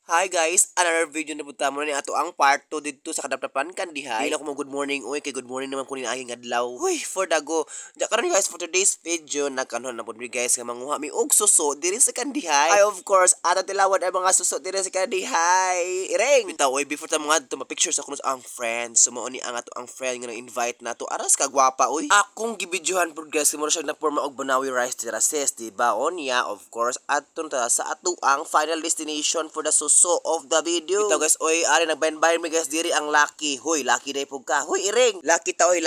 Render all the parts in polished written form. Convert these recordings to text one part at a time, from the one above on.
Hi guys, another video na punta mo na ni ato ang part 2 dito sa kadapdapan Kandihay. Dili ako mo good morning oy, kay good morning naman ko ni aking adlaw. Huy, for dago. Ja karon guys, for today's video nagkanon na pud mi guys nga manguha mi og suso diri sa Kandihay. Ay of course, ato tilawad ang mga suso diri sa Kandihay. Ireng. Bitaw oy, before ta mga to ma-picture sa kuno ang friends. Sumo ni ang ato ang friend nga nang-invite nato. Aras ka gwapa oy. Akong gibidyohan pud guys, mo siya nagporma og banawi rice dira sis, di ba? Onya of course, aton ta sa ato ang final destination for the suso of the video. Bitaw guys, oy, ari nagbayan-bayan mi guys diri ang Lucky. Hoy, Lucky day pug ka. Hoy, Ireng. Lucky ta oy,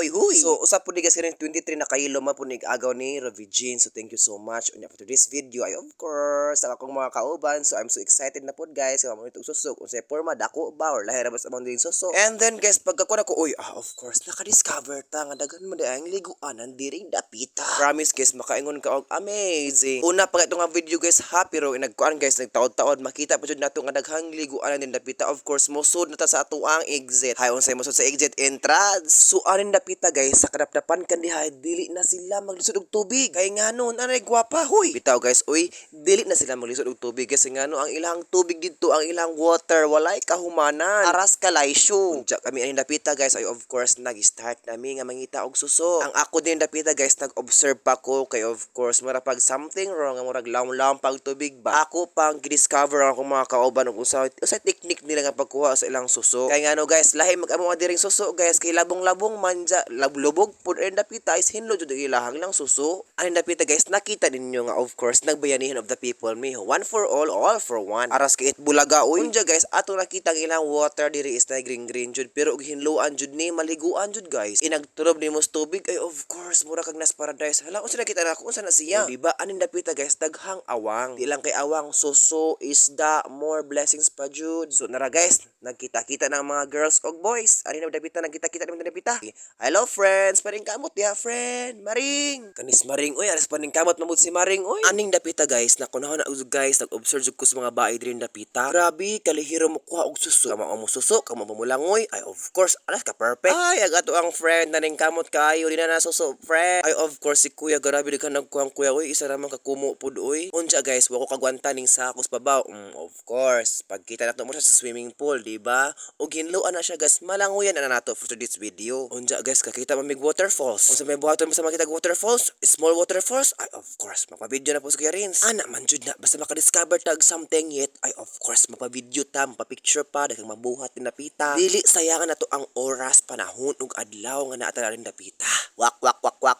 huy. So, usap pud ni guys rin 23 na kaylo man pud ni agaw ni Ravigin. So, thank you so much unya for today's video. Ay of course, sa akong mga kauban. So, I'm so excited na pud guys. Kamo nito susok unsay forma dako ba or lahi ra ba sa among din suso. And then guys, pagkakuha ko, oy, of course, naka-discover ta nga daghan man ang liguanan diri dapita. Promise guys, makaingon ka og amazing. Una pa itong video guys, ha, pero nagkuan guys, nagtaod-taod makita pa jud nato nga daghang liguanan din dapita. Of course, mosud na ta sa ato ang exit. Hay unsay mosud sa exit entrance. So anin dapita guys, sa kadapdapan Kandihay dili na sila maglisod og tubig. Kay ngano anay gwapa, huy. Bitaw guys, oy, dili na sila maglisod og tubig kasi ngano ang ilang tubig didto, ang ilang water walay kahumanan. Aras kalaysyo. Unsa kami anin dapita guys, ay of course nag-start nami nga mangita og suso. Ang ako din dapita guys, nag-observe pa ko kay of course mura pag something wrong, murag lawom-lawom pag tubig ba. Ako pang gidiscover ang akong mga kauban og usa technique nila nga pagkuha sa ilang suso. Kay ngano guys, lahi mag-amo diring suso guys, kay labong-labong manja, lubog pud and dapita is Henloon jud ilahang lang suso. Anin dapita guys, nakita ninyo nga of course nagbayanihan of the people mi. One for all for one. Aras kay it bulaga oy. Unja guys, ato nakita ang ilang water diri is na green jud pero og hinluan jud ni maliguan jud guys. Inagturob ni mos tubig ay of course mura kag nas paradise. Hala unsa nakita nako unsa na siya? Di ba anin dapita guys, daghang awang. Di lang kay awang, suso, isda, more blessings pa jud. So nara guys, nagkita-kita ng mga girls og boys. Anin na dapita nagkita-kita naman dapita. Hello friends, paring kamot ya friend. Maring. Kanis Maring oy, aras paring kamot mamud si Maring oy. Aning dapita guys, nakunahon na guys, nag-observe jud ko sa mga bahay diri dapita. Grabe, kalihiro mo kuha og suso. Kamo mo suso, kamo mamulangoy. Ay of course, alas ka perfect. Ay agato ang friend naning kamot kayo di na suso friend. Ay of course si kuya grabe di ka nagkuhang kuya oy, isa ra man ka kumo pud oy. Unsa guys, wa ko kagwanta ning sakos pabaw. Of course, pagkita nato mo siya sa swimming pool, di ba? Og hinluan na siya guys, malangoyan na nato for today's video. Unsa guys, kakita man mig waterfalls. Unsa may buhaton mo sa makita waterfalls? Small waterfalls? Ay of course, mapabidyo na po sa Kuya Rins. Ana man jud na basta makadiscover tag something yet. Ay of course, mapabidyo ta, mapapicture pa daghang mabuhat ni napita. Dili sayangan nato ang oras, panahon ug adlaw nga naa ta rin napita. Wak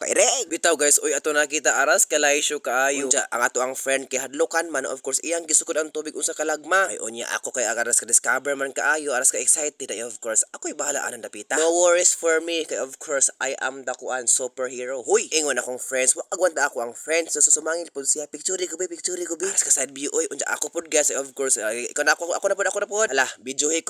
ireg. Bitaw guys, oy ato nakita aras kalaysyo kaayo. Unsa ang ato ang friend kay hadlokan man of course iyang gisukod ang tubig unsa kalagma. Ay onya ako kay aras ka discover man kaayo, aras ka excited ay of course ako'y bahala anan dapita. No worries for me kay of course I am the kuan superhero. Hoy, ingon akong friends, wa agwanta ako ang friends. So susumangil pud siya, picture ko bi. Aras ka side view oy, unsa ako pud guys of course. Ikaw na ako na pud. Ala, videohi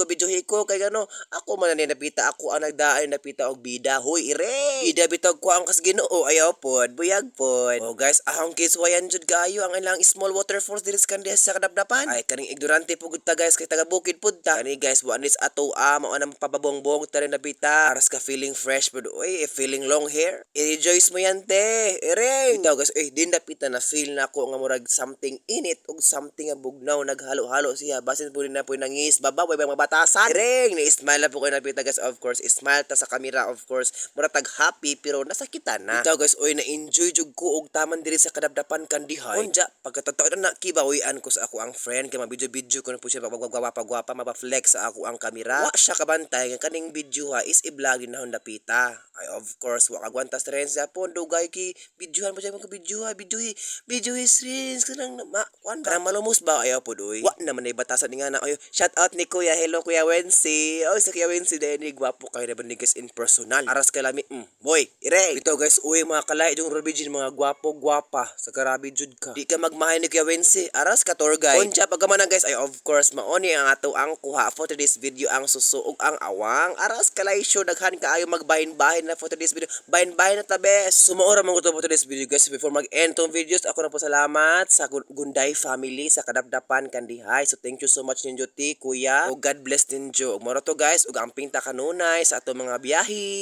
ko kay gano. Ako man ni napita, ako ang nagdaan napita og bida. Hoy, ire. Bida bitag ko ang kas Ginoo ayaw pod, buyag pod. Oh guys, ahong kids wayan jud kayo ang ilang small waterfalls diri sa Kandihay sa kadapdapan. Ay kaning ignorante pugod ta guys, kay taga bukid pud ta. Kani guys, wa nis ato mao nang pababongbong ta rin napita. Aras ka feeling fresh pud oy, feeling long hair. I-rejoice mo yan te. Ire. Bitaw guys, din napita na feel na ako nga murag something init og something nga bugnaw naghalo-halo siya. Basin pud na po nangis babaw way mga batasan. Ire, ni smile na po ko napita guys of course. Smile ta sa camera of course. Mura tag happy pero nasakitan na. Bitaw guys, oy na-enjoy jud ko og taman diri sa kadapdapan Kandihay. Unja pagkatotoo na kibawian ko sa ako ang friend kay mabidyo-bidyo ko na po siya pagwapa mapa-flex sa ako ang kamera. Wa siya kabantay nga kaning video ha is i-vlog din na dapita. Ay of course wa kagwanta sa rin sa pon dugay ki videohan mo siya mga videohi strings kanang kanang malumos ba ayaw po doy. Wa naman ay batasan nga na ayo. Shout out ni Kuya, hello Kuya Wensi. Oh sa Kuya Wensi dahil gwapo kayo na bandigas in personal. Aras ka lami boy ire. Ito guys, uy mga kalay yung Robijin mga gwapa sa karabi jud ka. Di ka magmahay ni Kuya Wensi. Aras ka tour guide. Unsa pagkamana guys ay of course maoni ang ato ang kuha for today's video ang suso ug ang awang. Aras kalay show daghan kaayo magbahin-bahin na for today's video. Bahin-bahin na tabe. Sumuora man ko to for today's video guys. Before mag-end tong videos, ako na po salamat sa Gunday family sa kadapdapan Kandihay. So thank you so much ninyo ti Kuya. O God bless ninyo. Ug moro to guys, ug amping ta kanunay sa ato mga biyahe.